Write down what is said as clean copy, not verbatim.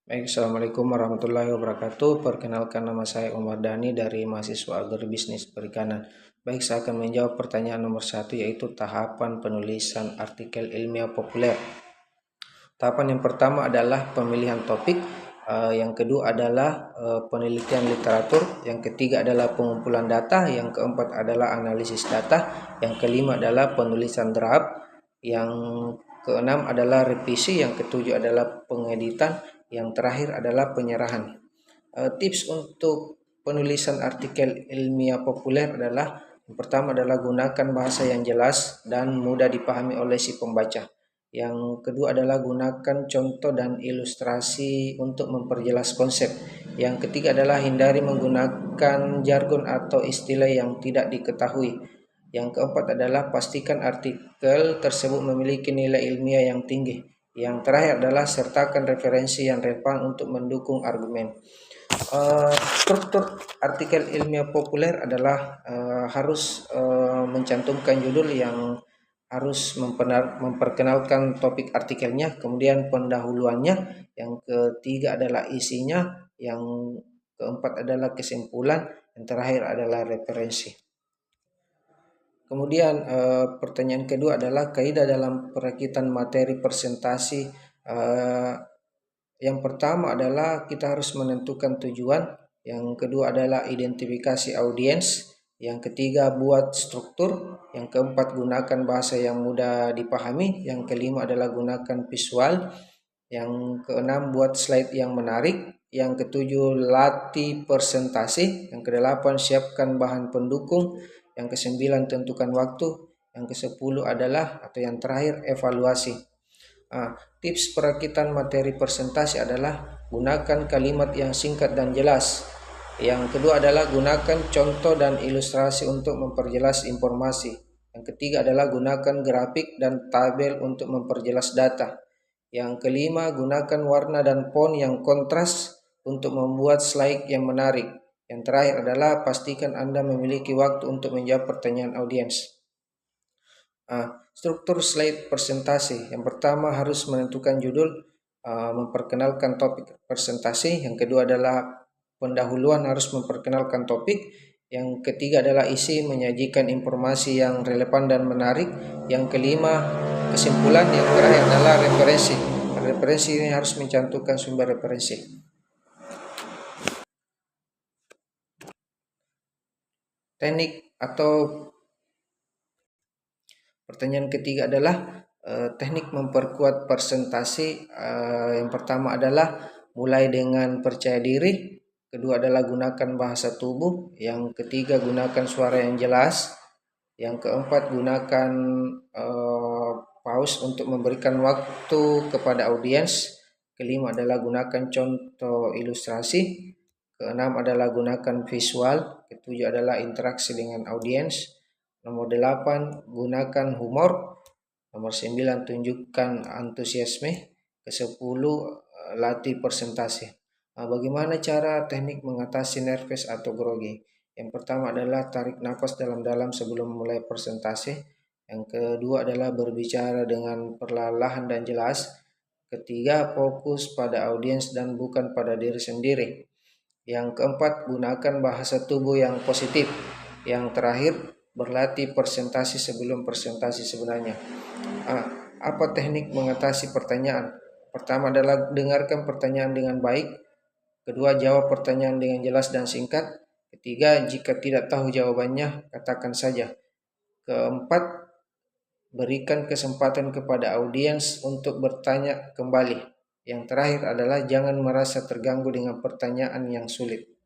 Baik, Assalamualaikum warahmatullahi wabarakatuh. Perkenalkan, nama saya Umar Dhani dari mahasiswa agribisnis perikanan. Baik, saya akan menjawab pertanyaan nomor 1, yaitu tahapan penulisan artikel ilmiah populer. Tahapan yang pertama adalah pemilihan topik, yang kedua adalah penelitian literatur, yang ketiga adalah pengumpulan data, yang keempat adalah analisis data, yang kelima adalah penulisan draft, yang keenam adalah revisi, yang ketujuh adalah pengeditan, yang terakhir adalah penyerahan. Tips untuk penulisan artikel ilmiah populer adalah yang pertama adalah gunakan bahasa yang jelas dan mudah dipahami oleh si pembaca. Yang kedua adalah gunakan contoh dan ilustrasi untuk memperjelas konsep. Yang ketiga adalah hindari menggunakan jargon atau istilah yang tidak diketahui. Yang keempat adalah pastikan artikel tersebut memiliki nilai ilmiah yang tinggi. Yang terakhir adalah sertakan referensi yang relevan untuk mendukung argumen. Struktur artikel ilmiah populer adalah harus mencantumkan judul yang harus memperkenalkan topik artikelnya, kemudian pendahuluannya, yang ketiga adalah isinya, yang keempat adalah kesimpulan, yang terakhir adalah referensi. Kemudian pertanyaan kedua adalah kaidah dalam perakitan materi presentasi. Yang pertama adalah kita harus menentukan tujuan, yang kedua adalah identifikasi audiens, yang ketiga buat struktur, yang keempat gunakan bahasa yang mudah dipahami, yang kelima adalah gunakan visual, yang keenam buat slide yang menarik, yang ketujuh latih presentasi, yang kedelapan siapkan bahan pendukung, yang kesembilan tentukan waktu, yang kesepuluh adalah atau yang terakhir evaluasi. Tips perakitan materi presentasi adalah gunakan kalimat yang singkat dan jelas. Yang kedua adalah gunakan contoh dan ilustrasi untuk memperjelas informasi. Yang ketiga adalah gunakan grafik dan tabel untuk memperjelas data. Yang kelima, gunakan warna dan font yang kontras untuk membuat slide yang menarik. Yang terakhir adalah pastikan Anda memiliki waktu untuk menjawab pertanyaan audiens. Struktur slide presentasi. Yang pertama harus menentukan judul, memperkenalkan topik presentasi. Yang kedua adalah pendahuluan, harus memperkenalkan topik. Yang ketiga adalah isi, menyajikan informasi yang relevan dan menarik. Yang kelima kesimpulan. Yang terakhir adalah referensi. Referensi ini harus mencantumkan sumber referensi. Teknik atau pertanyaan ketiga adalah teknik memperkuat presentasi. Yang pertama adalah mulai dengan percaya diri, kedua adalah gunakan bahasa tubuh, yang ketiga gunakan suara yang jelas, yang keempat gunakan pause untuk memberikan waktu kepada audiens, kelima adalah gunakan contoh ilustrasi, keenam adalah gunakan visual, ketujuh adalah interaksi dengan audiens, nomor 8 gunakan humor, nomor 9 tunjukkan antusiasme, ke-10 latih presentasi. Bagaimana cara teknik mengatasi nervous atau grogi? Yang pertama adalah tarik nafas dalam-dalam sebelum mulai presentasi. Yang kedua adalah berbicara dengan perlahan dan jelas. Ketiga, fokus pada audiens dan bukan pada diri sendiri. Yang keempat, gunakan bahasa tubuh yang positif. Yang terakhir, berlatih presentasi sebelum presentasi sebenarnya. Apa teknik mengatasi pertanyaan? Pertama adalah dengarkan pertanyaan dengan baik. Kedua, jawab pertanyaan dengan jelas dan singkat. Ketiga, jika tidak tahu jawabannya, katakan saja. Keempat, berikan kesempatan kepada audiens untuk bertanya kembali. Yang terakhir adalah jangan merasa terganggu dengan pertanyaan yang sulit.